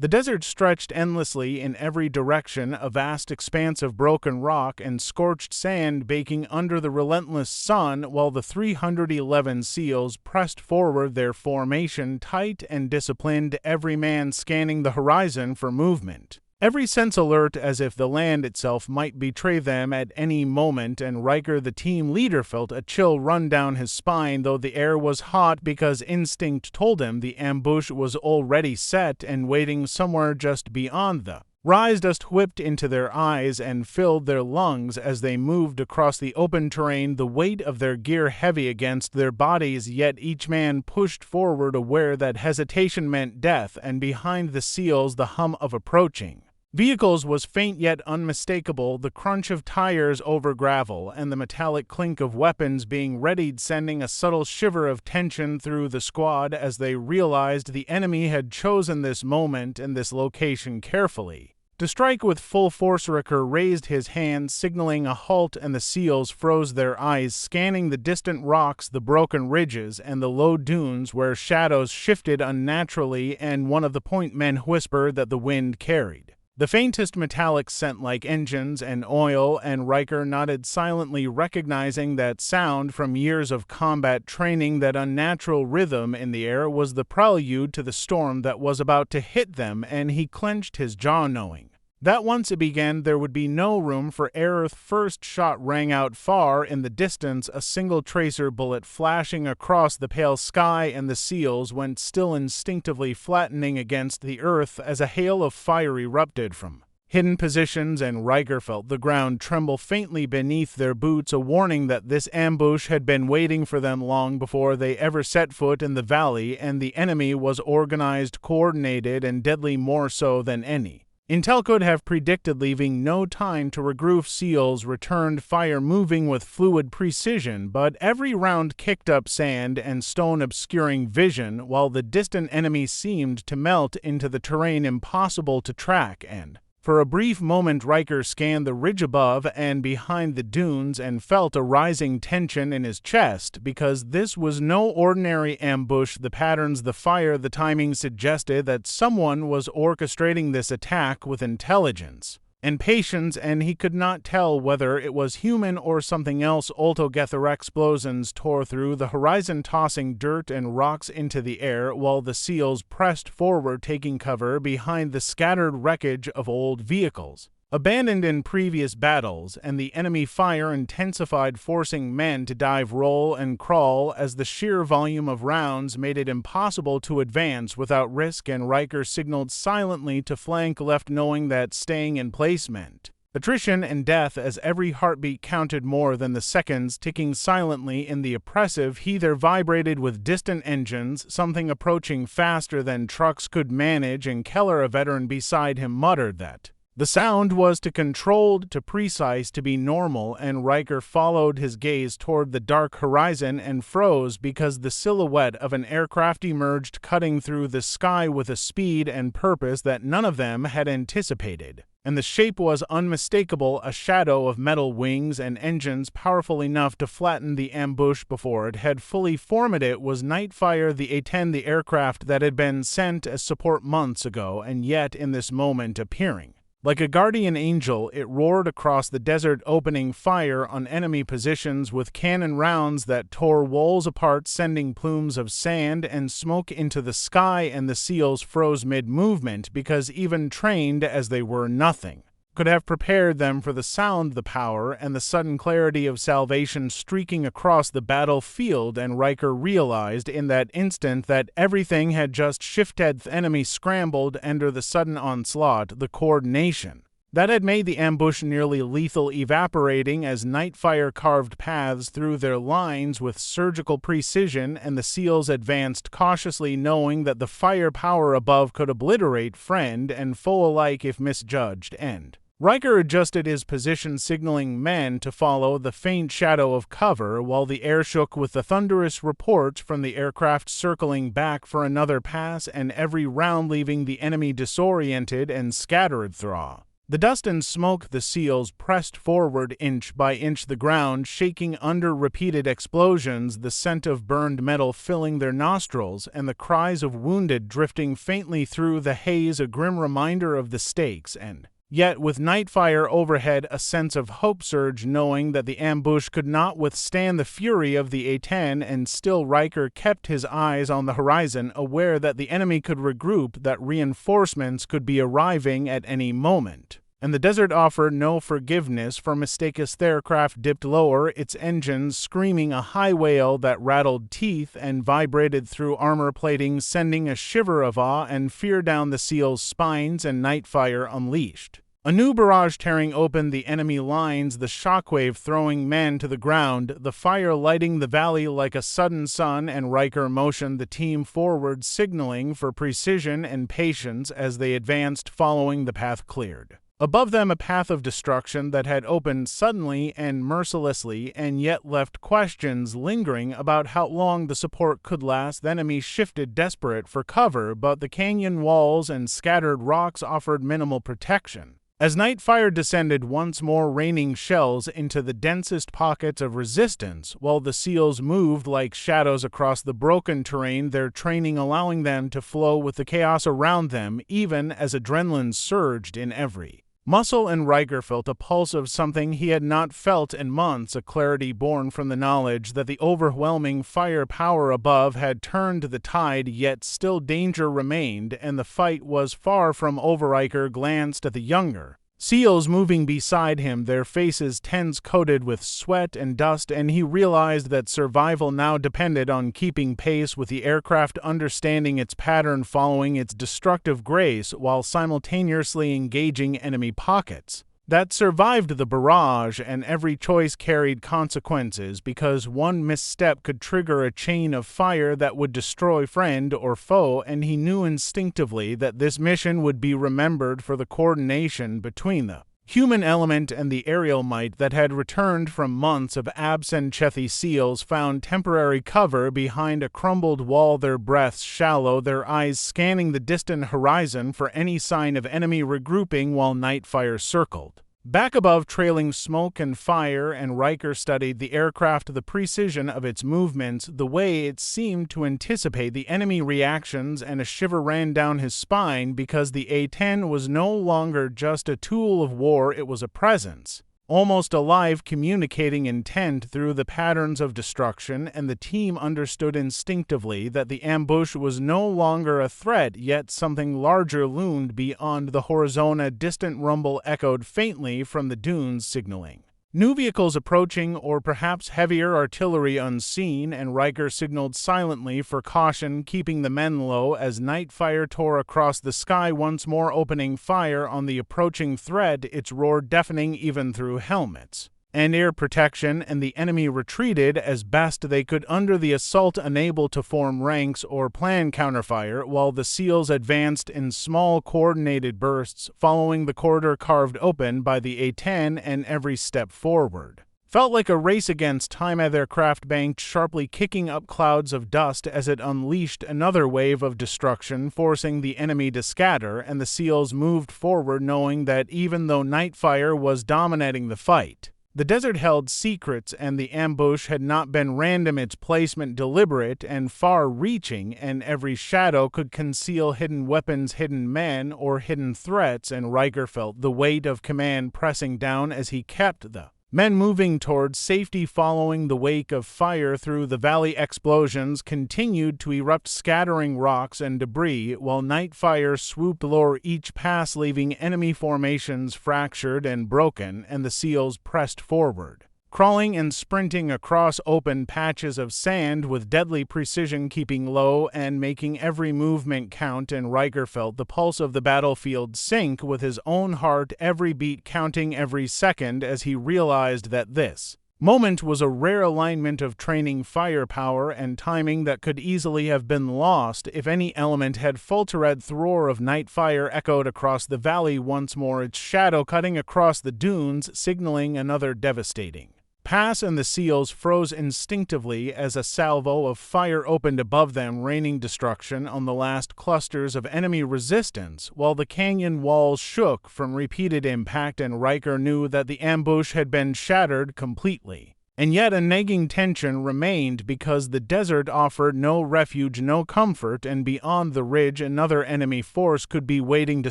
The desert stretched endlessly in every direction, a vast expanse of broken rock and scorched sand baking under the relentless sun, while the 311 SEALs pressed forward, their formation tight and disciplined, every man scanning the horizon for movement. Every sense alert, as if the land itself might betray them at any moment, and Riker, the team leader, felt a chill run down his spine, though the air was hot because instinct told him the ambush was already set and waiting somewhere just beyond the rise. Dust whipped into their eyes and filled their lungs as they moved across the open terrain, the weight of their gear heavy against their bodies, yet each man pushed forward, aware that hesitation meant death, and behind the SEALs the hum of approaching vehicles was faint yet unmistakable, the crunch of tires over gravel and the metallic clink of weapons being readied, sending a subtle shiver of tension through the squad as they realized the enemy had chosen this moment and this location carefully to strike with full force. Riker raised his hand, signaling a halt, and the SEALs froze, their eyes scanning the distant rocks, the broken ridges, and the low dunes where shadows shifted unnaturally, and one of the point men whispered that the wind carried the faintest metallic scent like engines and oil, and Riker nodded silently, recognizing that sound from years of combat training. That unnatural rhythm in the air was the prelude to the storm that was about to hit them, and he clenched his jaw, knowing that once it began there would be no room for error. The first shot rang out far in the distance, a single tracer bullet flashing across the pale sky, and the SEALs went still, instinctively flattening against the earth as a hail of fire erupted from hidden positions, and Riker felt the ground tremble faintly beneath their boots, a warning that this ambush had been waiting for them long before they ever set foot in the valley, and the enemy was organized, coordinated, and deadly, more so than any intel could have predicted. Leaving no time to regroup, SEALs returned fire, moving with fluid precision, but every round kicked up sand and stone, obscuring vision, while the distant enemy seemed to melt into the terrain, impossible to track. And for a brief moment Riker scanned the ridge above and behind the dunes and felt a rising tension in his chest, because this was no ordinary ambush. The patterns, the fire, the timing suggested that someone was orchestrating this attack with intelligence and patience, and he could not tell whether it was human or something else. Altogether, explosions tore through the horizon, tossing dirt and rocks into the air, while the SEALs pressed forward, taking cover behind the scattered wreckage of old vehicles abandoned in previous battles, and the enemy fire intensified, forcing men to dive, roll, and crawl as the sheer volume of rounds made it impossible to advance without risk, and Riker signaled silently to flank left, knowing that staying in place meant attrition and death, as every heartbeat counted more than the seconds ticking silently in the oppressive heat. There vibrated with distant engines, something approaching faster than trucks could manage, and Keller, a veteran beside him, muttered that the sound was too controlled, too precise to be normal, and Riker followed his gaze toward the dark horizon and froze, because the silhouette of an aircraft emerged, cutting through the sky with a speed and purpose that none of them had anticipated. And the shape was unmistakable, a shadow of metal wings and engines powerful enough to flatten the ambush before it had fully formed. It was Nightfire, the A10, the aircraft that had been sent as support months ago, and yet in this moment appearing like a guardian angel. It roared across the desert, opening fire on enemy positions with cannon rounds that tore walls apart, sending plumes of sand and smoke into the sky, and the SEALs froze mid-movement, because even trained as they were, nothing could have prepared them for the sound, the power, and the sudden clarity of salvation streaking across the battlefield. And Riker realized in that instant that everything had just shifted. The enemy scrambled under the sudden onslaught, the coordination that had made the ambush nearly lethal evaporating as Nightfire carved paths through their lines with surgical precision, and the SEALs advanced cautiously, knowing that the firepower above could obliterate friend and foe alike if misjudged. And Riker adjusted his position, signaling men to follow the faint shadow of cover, while the air shook with the thunderous report from the aircraft circling back for another pass, and every round leaving the enemy disoriented and scattered through The dust and smoke the seals pressed forward inch by inch, the ground shaking under repeated explosions, the scent of burned metal filling their nostrils, and the cries of wounded drifting faintly through the haze, a grim reminder of the stakes. And yet, with Nightfire overhead, a sense of hope surged, knowing that the ambush could not withstand the fury of the A10, and still Riker kept his eyes on the horizon, aware that the enemy could regroup, that reinforcements could be arriving at any moment. And the desert offered no forgiveness for mistake. As the aircraft dipped lower, its engines screaming a high wail that rattled teeth and vibrated through armor plating, sending a shiver of awe and fear down the SEALs' spines. And Nightfire unleashed a new barrage, tearing open the enemy lines, the shockwave throwing men to the ground, the fire lighting the valley like a sudden sun. And Riker motioned the team forward, signaling for precision and patience as they advanced, following the path cleared. Above them, a path of destruction that had opened suddenly and mercilessly, and yet left questions lingering about how long the support could last. The enemy shifted, desperate for cover, but the canyon walls and scattered rocks offered minimal protection. As Nightfire descended, once more raining shells into the densest pockets of resistance, while the SEALs moved like shadows across the broken terrain, their training allowing them to flow with the chaos around them, even as adrenaline surged in every muscle. And Riker felt a pulse of something he had not felt in months, a clarity born from the knowledge that the overwhelming firepower above had turned the tide, yet still danger remained, and the fight was far from over. Riker glanced at the younger SEALs moving beside him, their faces tense, coated with sweat and dust, and he realized that survival now depended on keeping pace with the aircraft, understanding its pattern, following its destructive grace, while simultaneously engaging enemy pockets that survived the barrage. And every choice carried consequences, because one misstep could trigger a chain of fire that would destroy friend or foe, and he knew instinctively that this mission would be remembered for the coordination between the human element and the aerial might that had returned from months of absent. The SEALs found temporary cover behind a crumbled wall, their breaths shallow, their eyes scanning the distant horizon for any sign of enemy regrouping, while Nightfire circled back above, trailing smoke and fire. And Riker studied the aircraft, the precision of its movements, the way it seemed to anticipate the enemy reactions, and a shiver ran down his spine, because the A10 was no longer just a tool of war, it was a presence, almost alive, communicating intent through the patterns of destruction. And the team understood instinctively that the ambush was no longer a threat, yet something larger loomed beyond the horizon. A distant rumble echoed faintly from the dunes, signaling new vehicles approaching, or perhaps heavier artillery unseen, and Riker signaled silently for caution, keeping the men low as Nightfire tore across the sky, once more opening fire on the approaching threat, its roar deafening even through helmets and air protection. And the enemy retreated as best they could under the assault, unable to form ranks or plan counterfire, while the SEALs advanced in small coordinated bursts, following the corridor carved open by the A10, and every step forward felt like a race against time. As their craft banked sharply, kicking up clouds of dust as it unleashed another wave of destruction, forcing the enemy to scatter. And the SEALs moved forward, knowing that even though Nightfire was dominating the fight, the desert held secrets, and the ambush had not been random, its placement deliberate and far-reaching, and every shadow could conceal hidden weapons, hidden men, or hidden threats. And Riker felt the weight of command pressing down as he kept the men moving towards safety, following the wake of fire through the valley. Explosions continued to erupt, scattering rocks and debris, while Nightfire swooped lower each pass, leaving enemy formations fractured and broken. And the SEALs pressed forward, crawling and sprinting across open patches of sand with deadly precision, keeping low and making every movement count. And Riker felt the pulse of the battlefield sink with his own heart, every beat counting every second, as he realized that this moment was a rare alignment of training, firepower, and timing that could easily have been lost if any element had faltered. The roar of Nightfire echoed across the valley once more, its shadow cutting across the dunes, signaling another devastating pass and the SEALs froze instinctively as a salvo of fire opened above them, raining destruction on the last clusters of enemy resistance, while the canyon walls shook from repeated impact and Riker knew that the ambush had been shattered completely. And yet a nagging tension remained because the desert offered no refuge, no comfort, and beyond the ridge another enemy force could be waiting to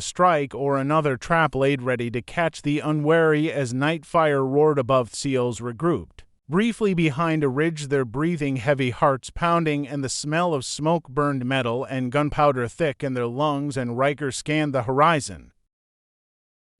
strike or another trap laid ready to catch the unwary as night fire roared above. SEALs regrouped. Briefly behind a ridge, their breathing heavy, hearts pounding, and the smell of smoke-burned metal and gunpowder thick in their lungs, and Riker scanned the horizon.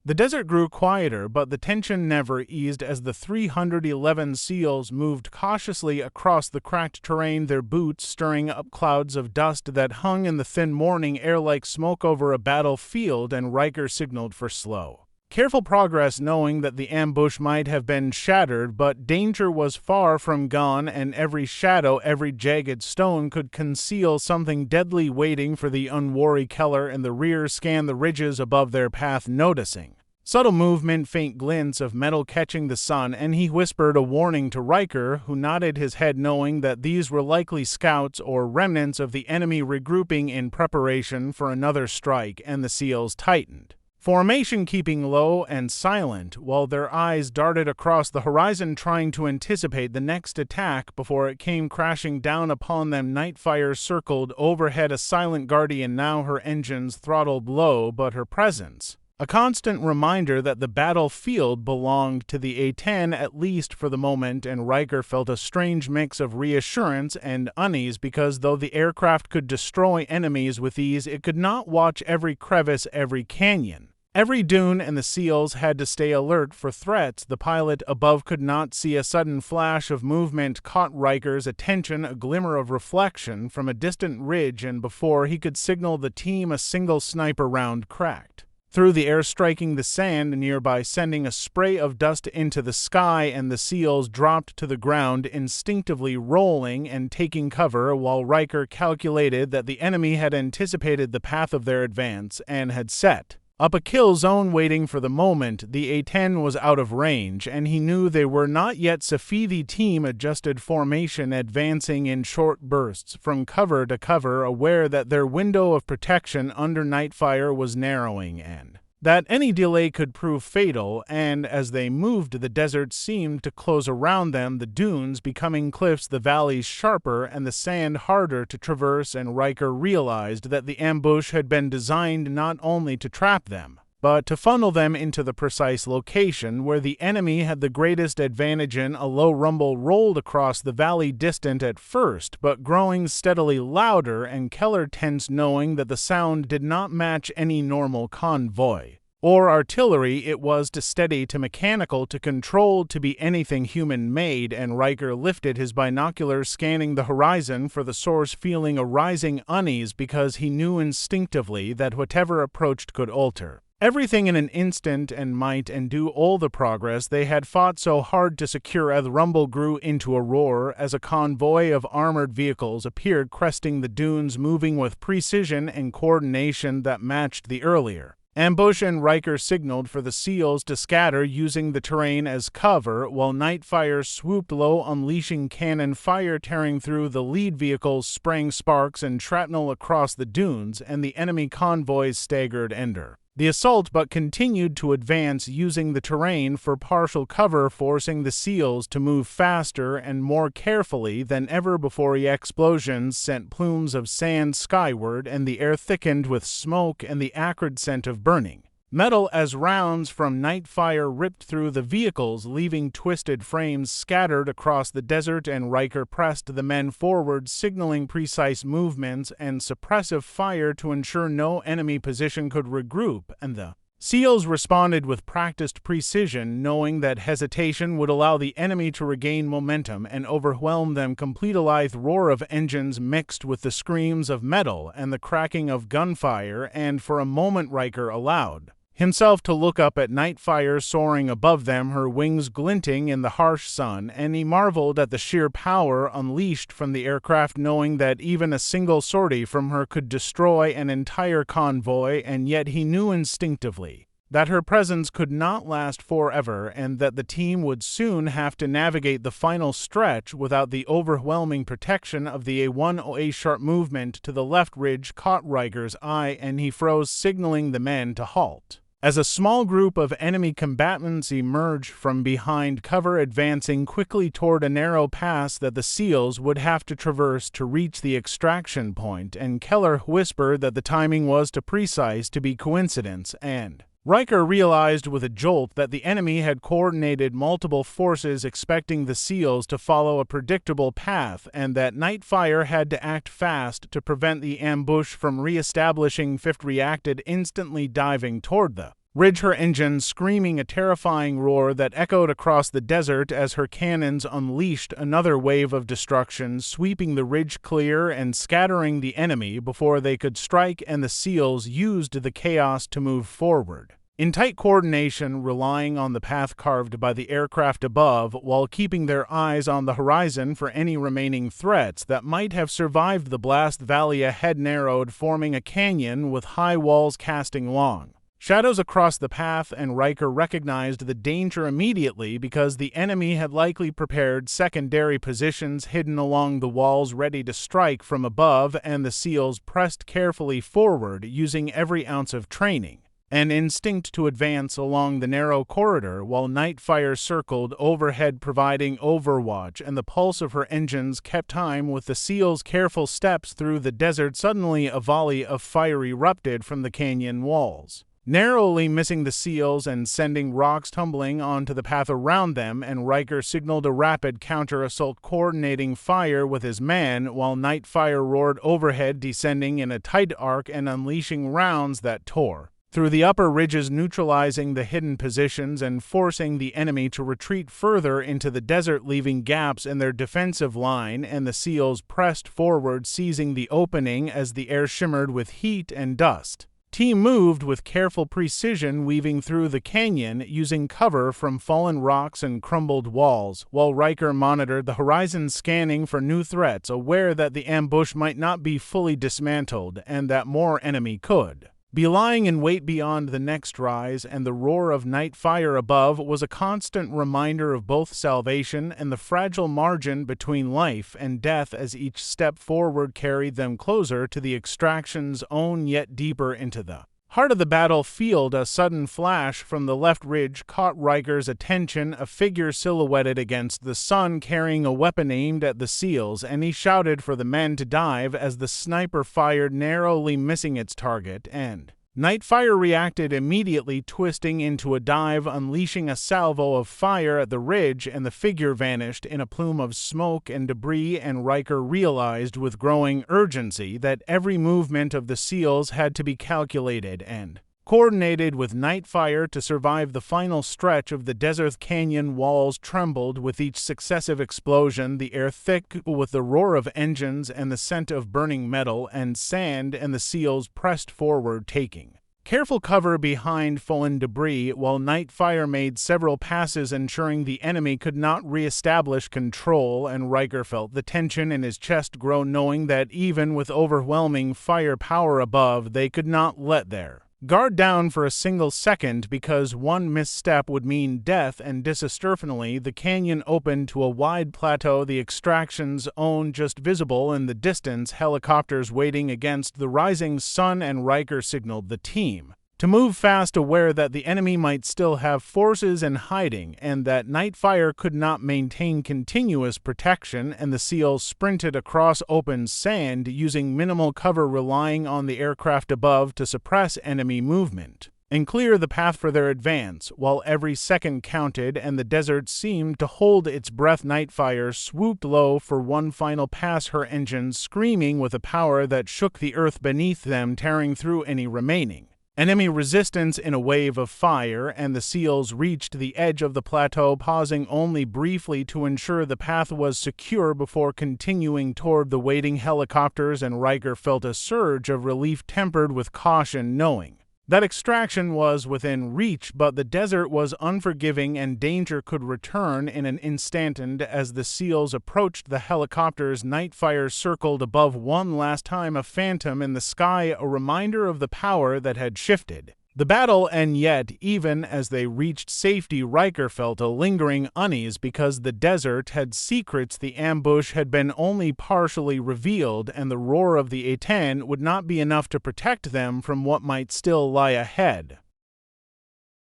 The desert grew quieter, but the tension never eased as the 311 SEALs moved cautiously across the cracked terrain, their boots stirring up clouds of dust that hung in the thin morning air like smoke over a battlefield, and Riker signaled for slow, careful progress, knowing that the ambush might have been shattered, but danger was far from gone, and every shadow, every jagged stone could conceal something deadly waiting for the unwary. Keller in the rear scanned the ridges above their path, noticing subtle movement, faint glints of metal catching the sun, and he whispered a warning to Riker, who nodded his head, knowing that these were likely scouts or remnants of the enemy regrouping in preparation for another strike, and the SEALs tightened formation, keeping low and silent, while their eyes darted across the horizon, trying to anticipate the next attack before it came crashing down upon them. Nightfire circled overhead, a silent guardian now, her engines throttled low, but her presence a constant reminder that the battlefield belonged to the A10, at least for the moment, and Riker felt a strange mix of reassurance and unease because though the aircraft could destroy enemies with ease, it could not watch every crevice, every canyon, every dune, and the SEALs had to stay alert for threats. The pilot above could not see. A sudden flash of movement caught Riker's attention, a glimmer of reflection from a distant ridge, and before he could signal the team, a single sniper round cracked through the air, striking the sand nearby, sending a spray of dust into the sky, and the SEALs dropped to the ground, instinctively rolling and taking cover, while Riker calculated that the enemy had anticipated the path of their advance and had set up a kill zone waiting for the moment. The A10 was out of range, and he knew they were not yet. The team adjusted formation, advancing in short bursts from cover to cover, aware that their window of protection under nightfire was narrowing and that any delay could prove fatal. And as they moved, the desert seemed to close around them, the dunes becoming cliffs, the valleys sharper, and the sand harder to traverse, and Riker realized that the ambush had been designed not only to trap them, but to funnel them into the precise location where the enemy had the greatest advantage. In a low rumble rolled across the valley, distant at first, but growing steadily louder, and Keller tensed, knowing that the sound did not match any normal convoy or artillery. It was too steady, too mechanical, too controlled to be anything human-made, and Riker lifted his binoculars, scanning the horizon for the source, feeling a rising unease because he knew instinctively that whatever approached could alter everything in an instant and might undo all the progress they had fought so hard to secure. The rumble grew into a roar as a convoy of armored vehicles appeared, cresting the dunes, moving with precision and coordination that matched the earlier ambush, and Riker signaled for the SEALs to scatter, using the terrain as cover, while nightfire swooped low, unleashing cannon fire, tearing through the lead vehicles, spraying sparks and shrapnel across the dunes, and the enemy convoys staggered under the assault but continued to advance, using the terrain for partial cover, forcing the SEALs to move faster and more carefully than ever before. Explosions sent plumes of sand skyward, and the air thickened with smoke and the acrid scent of burning metal as rounds from nightfire ripped through the vehicles, leaving twisted frames scattered across the desert, and Riker pressed the men forward, signaling precise movements and suppressive fire to ensure no enemy position could regroup, and the SEALs responded with practiced precision, knowing that hesitation would allow the enemy to regain momentum and overwhelm them. Complete a lithe roar of engines mixed with the screams of metal and the cracking of gunfire, and for a moment Riker allowed himself to look up at nightfire soaring above them, her wings glinting in the harsh sun, and he marveled at the sheer power unleashed from the aircraft, knowing that even a single sortie from her could destroy an entire convoy. And yet he knew instinctively that her presence could not last forever and that the team would soon have to navigate the final stretch without the overwhelming protection of the A10. A sharp movement to the left ridge caught Riker's eye and he froze, signaling the men to halt. As a small group of enemy combatants emerged from behind cover, advancing quickly toward a narrow pass that the SEALs would have to traverse to reach the extraction point, and Keller whispered that the timing was too precise to be coincidence, and Riker realized with a jolt that the enemy had coordinated multiple forces, expecting the SEALs to follow a predictable path, and that Nightfire had to act fast to prevent the ambush from re-establishing. Fifth reacted, instantly diving toward the ridge, her engine screaming a terrifying roar that echoed across the desert as her cannons unleashed another wave of destruction, sweeping the ridge clear and scattering the enemy before they could strike, and the SEALs used the chaos to move forward in tight coordination, relying on the path carved by the aircraft above while keeping their eyes on the horizon for any remaining threats that might have survived the blast. Valley ahead narrowed, forming a canyon with high walls casting long shadows across the path, and Riker recognized the danger immediately because the enemy had likely prepared secondary positions hidden along the walls ready to strike from above, and the SEALs pressed carefully forward, using every ounce of training and instinct to advance along the narrow corridor, while Nightfire circled overhead providing overwatch, and the pulse of her engines kept time with the SEALs' careful steps through the desert. Suddenly a volley of fire erupted from the canyon walls, narrowly missing the SEALs and sending rocks tumbling onto the path around them, and Riker signaled a rapid counter-assault, coordinating fire with his man, while Nightfire roared overhead, descending in a tight arc and unleashing rounds that tore through the upper ridges, neutralizing the hidden positions and forcing the enemy to retreat further into the desert, leaving gaps in their defensive line, and the SEALs pressed forward, seizing the opening as the air shimmered with heat and dust. Team moved with careful precision, weaving through the canyon, using cover from fallen rocks and crumbled walls, while Riker monitored the horizon, scanning for new threats, aware that the ambush might not be fully dismantled and that more enemy could be lying in wait beyond the next rise, and the roar of Nightfire above was a constant reminder of both salvation and the fragile margin between life and death as each step forward carried them closer to the extraction's own, yet deeper into the heart of the battlefield. A sudden flash from the left ridge caught Riker's attention, a figure silhouetted against the sun carrying a weapon aimed at the SEALs, and he shouted for the men to dive as the sniper fired, narrowly missing its target, and Nightfire reacted immediately, twisting into a dive, unleashing a salvo of fire at the ridge, and the figure vanished in a plume of smoke and debris, and Riker realized with growing urgency that every movement of the SEALs had to be calculated and coordinated with Nightfire to survive the final stretch of the desert. Canyon walls trembled with each successive explosion, the air thick with the roar of engines and the scent of burning metal and sand, and the SEALs pressed forward, taking careful cover behind fallen debris, while Nightfire made several passes, ensuring the enemy could not re-establish control, and Riker felt the tension in his chest grow, knowing that even with overwhelming firepower above, they could not let their guard down for a single second, because one misstep would mean death, and disastrophically the canyon opened to a wide plateau, the extraction's own just visible in the distance, helicopters waiting against the rising sun, and Riker signaled the team to move fast, aware that the enemy might still have forces in hiding and that Nightfire could not maintain continuous protection, and the SEALs sprinted across open sand, using minimal cover, relying on the aircraft above to suppress enemy movement and clear the path for their advance, while every second counted and the desert seemed to hold its breath. Nightfire swooped low for one final pass, her engines screaming with a power that shook the earth beneath them, tearing through any remaining enemy resistance in a wave of fire, and the SEALs reached the edge of the plateau, pausing only briefly to ensure the path was secure before continuing toward the waiting helicopters, and Riker felt a surge of relief tempered with caution, knowing that extraction was within reach, but the desert was unforgiving and danger could return in an instant. And as the SEALs approached the helicopters, Nightfire circled above one last time, a phantom in the sky, a reminder of the power that had shifted the battle, and yet, even as they reached safety, Riker felt a lingering unease because the desert had secrets the ambush had been only partially revealed, and the roar of the A10 would not be enough to protect them from what might still lie ahead.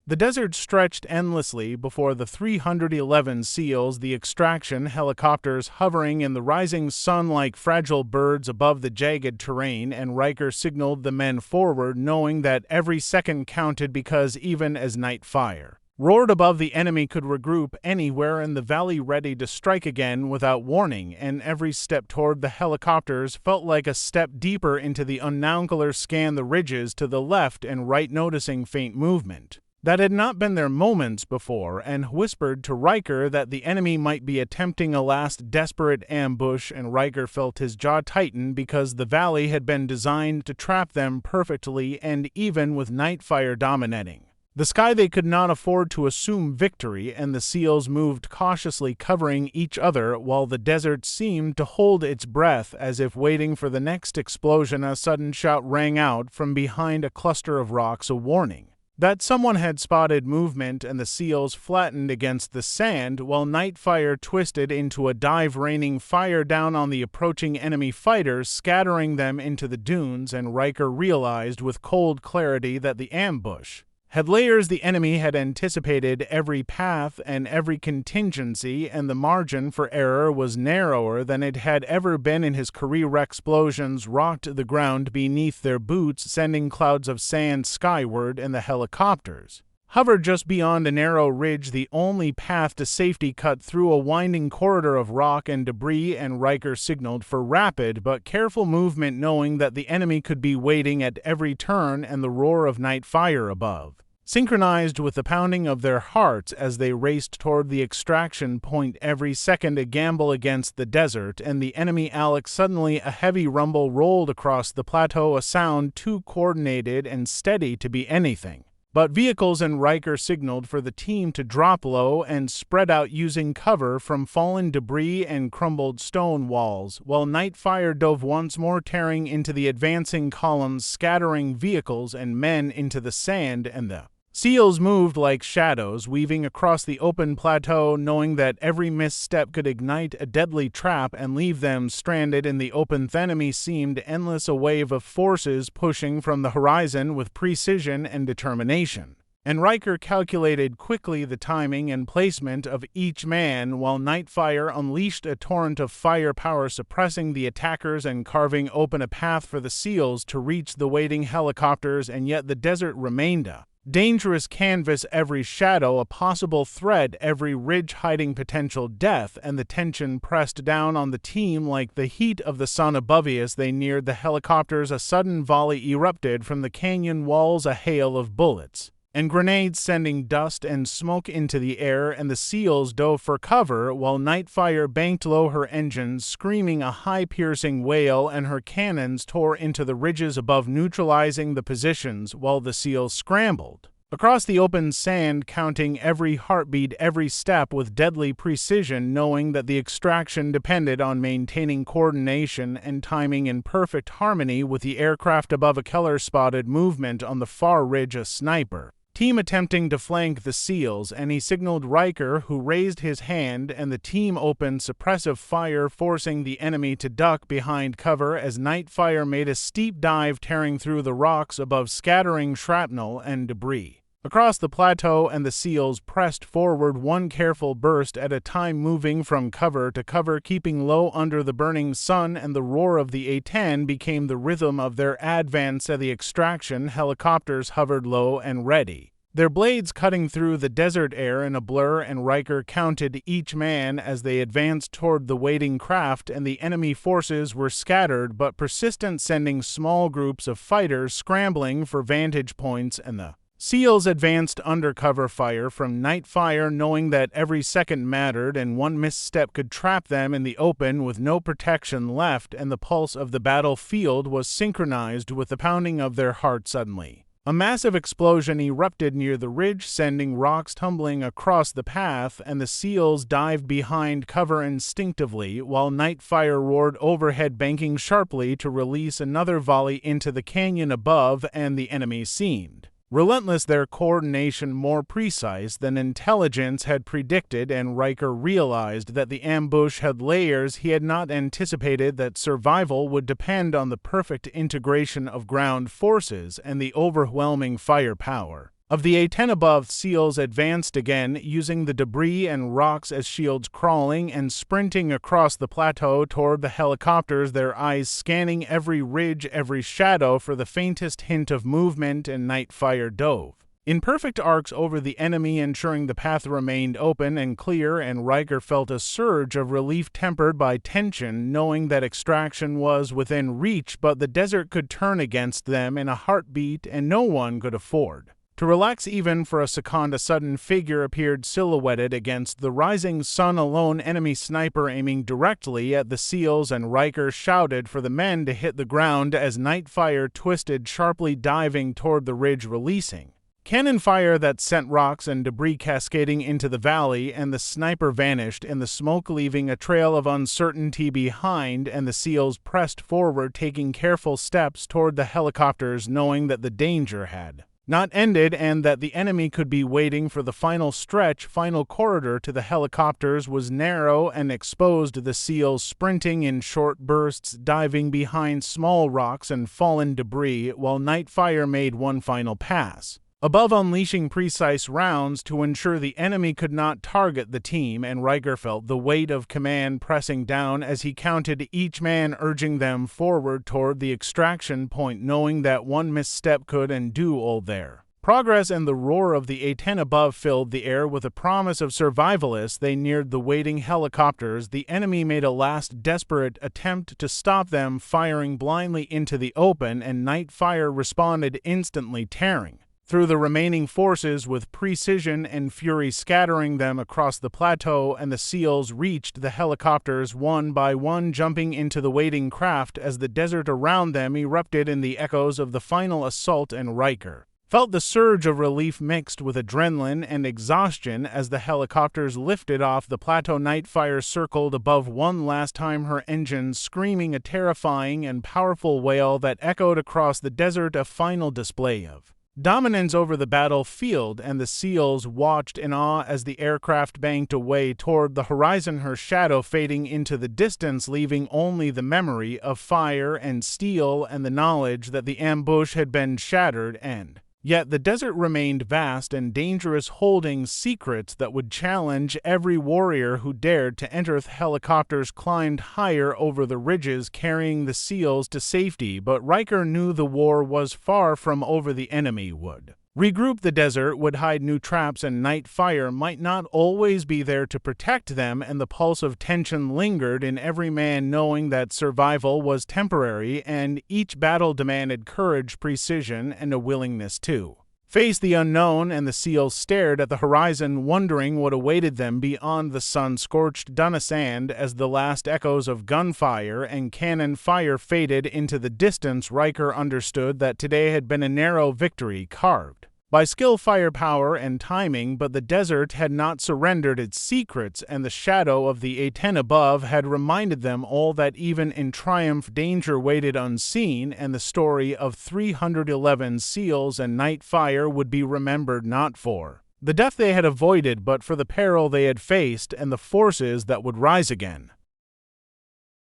The desert stretched endlessly before the 311 SEALs, the extraction helicopters hovering in the rising sun like fragile birds above the jagged terrain, and Riker signaled the men forward, knowing that every second counted because even as night fire roared above, the enemy could regroup anywhere in the valley ready to strike again without warning, and every step toward the helicopters felt like a step deeper into the unknown. Scanned the ridges to the left and right, noticing faint movement that had not been there moments before, and whispered to Riker that the enemy might be attempting a last desperate ambush, and Riker felt his jaw tighten because the valley had been designed to trap them perfectly, and even with Nightfire dominating the sky, they could not afford to assume victory, and the SEALs moved cautiously, covering each other, while the desert seemed to hold its breath as if waiting for the next explosion. A sudden shout rang out from behind a cluster of rocks, a warning that someone had spotted movement, and the SEALs flattened against the sand while Nightfire twisted into a dive, raining fire down on the approaching enemy fighters, scattering them into the dunes, and Riker realized with cold clarity that the ambush had layers. The enemy had anticipated every path and every contingency, and the margin for error was narrower than it had ever been in his career. Explosions rocked the ground beneath their boots, sending clouds of sand skyward, and the helicopters hovered just beyond a narrow ridge, the only path to safety cut through a winding corridor of rock and debris, and Riker signaled for rapid but careful movement, knowing that the enemy could be waiting at every turn, and the roar of Nightfire above synchronized with the pounding of their hearts as they raced toward the extraction point, every second a gamble against the desert and the enemy. Alex, suddenly a heavy rumble rolled across the plateau, a sound too coordinated and steady to be anything but vehicles, and Riker signaled for the team to drop low and spread out, using cover from fallen debris and crumbled stone walls, while Nightfire dove once more, tearing into the advancing columns, scattering vehicles and men into the sand, and the SEALs moved like shadows, weaving across the open plateau, knowing that every misstep could ignite a deadly trap and leave them stranded in the open. The enemy seemed endless, a wave of forces pushing from the horizon with precision and determination, and Riker calculated quickly the timing and placement of each man, while Nightfire unleashed a torrent of firepower, suppressing the attackers and carving open a path for the SEALs to reach the waiting helicopters. And yet the desert remained a dangerous canvas, every shadow a possible threat, every ridge hiding potential death, and the tension pressed down on the team like the heat of the sun above. As they neared the helicopters, a sudden volley erupted from the canyon walls, a hail of bullets and grenades sending dust and smoke into the air, and the SEALs dove for cover while Nightfire banked low, her engines screaming a high-piercing wail, and her cannons tore into the ridges above, neutralizing the positions, while the SEALs scrambled across the open sand, counting every heartbeat, every step with deadly precision, knowing that the extraction depended on maintaining coordination and timing in perfect harmony with the aircraft above. A Keller spotted movement on the far ridge, a sniper team attempting to flank the SEALs, and he signaled Riker, who raised his hand, and the team opened suppressive fire, forcing the enemy to duck behind cover as Nightfire made a steep dive, tearing through the rocks above, scattering shrapnel and debris across the plateau, and the SEALs pressed forward, one careful burst at a time, moving from cover to cover, keeping low under the burning sun, and the roar of the A10 became the rhythm of their advance. The extraction helicopters hovered low and ready, their blades cutting through the desert air in a blur, and Riker counted each man as they advanced toward the waiting craft, and the enemy forces were scattered but persistent, sending small groups of fighters scrambling for vantage points, and the SEALs advanced under cover fire from Nightfire, knowing that every second mattered and one misstep could trap them in the open with no protection left, and the pulse of the battlefield was synchronized with the pounding of their hearts. Suddenly, a massive explosion erupted near the ridge, sending rocks tumbling across the path, and the SEALs dived behind cover instinctively, while Nightfire roared overhead, banking sharply to release another volley into the canyon above, and the enemy seemed Relentless, their coordination more precise than intelligence had predicted, and Riker realized that the ambush had layers he had not anticipated, that survival would depend on the perfect integration of ground forces and the overwhelming firepower of the A10 above. SEALs advanced again, using the debris and rocks as shields, crawling and sprinting across the plateau toward the helicopters, their eyes scanning every ridge, every shadow for the faintest hint of movement, and Nightfire dove in perfect arcs over the enemy, ensuring the path remained open and clear, and Riker felt a surge of relief tempered by tension, knowing that extraction was within reach, but the desert could turn against them in a heartbeat, and no one could afford to relax even for a second. A sudden figure appeared, silhouetted against the rising sun, a lone enemy sniper aiming directly at the SEALs, and Riker shouted for the men to hit the ground as Nightfire twisted sharply, diving toward the ridge, releasing cannon fire that sent rocks and debris cascading into the valley, and the sniper vanished in the smoke, leaving a trail of uncertainty behind, and the SEALs pressed forward, taking careful steps toward the helicopters, knowing that the danger had not ended and that the enemy could be waiting for the final stretch. Final corridor to the helicopters was narrow and exposed, the SEALs sprinting in short bursts, diving behind small rocks and fallen debris, while Nightfire made one final pass above, unleashing precise rounds to ensure the enemy could not target the team, and Riker felt the weight of command pressing down as he counted each man, urging them forward toward the extraction point, knowing that one misstep could undo all their progress. And the roar of the A10 above filled the air with a promise of survival as they neared the waiting helicopters. The enemy made a last desperate attempt to stop them, firing blindly into the open, and Nightfire responded instantly, tearing through the remaining forces with precision and fury, scattering them across the plateau, and the SEALs reached the helicopters one by one, jumping into the waiting craft as the desert around them erupted in the echoes of the final assault, and Riker felt the surge of relief mixed with adrenaline and exhaustion as the helicopters lifted off the plateau. Nightfire circled above one last time, her engines screaming a terrifying and powerful wail that echoed across the desert, a final display of dominance over the battlefield, and the SEALs watched in awe as the aircraft banked away toward the horizon, her shadow fading into the distance, leaving only the memory of fire and steel and the knowledge that the ambush had been shattered. And yet the desert remained vast and dangerous, holding secrets that would challenge every warrior who dared to enter. The helicopters climbed higher over the ridges, carrying the SEALs to safety, but Riker knew the war was far from over. The enemy would regroup, the desert would hide new traps, and Nightfire might not always be there to protect them, and the pulse of tension lingered in every man, knowing that survival was temporary, and each battle demanded courage, precision, and a willingness to face the unknown. And the SEALs stared at the horizon, wondering what awaited them beyond the sun-scorched dun sand as the last echoes of gunfire and cannon fire faded into the distance. Riker understood that today had been a narrow victory, carved by skill, firepower, and timing, but the desert had not surrendered its secrets, and the shadow of the A10 above had reminded them all that even in triumph danger waited unseen, and the story of 311 SEALs and Nightfire would be remembered not for the death they had avoided, but for the peril they had faced and the forces that would rise again.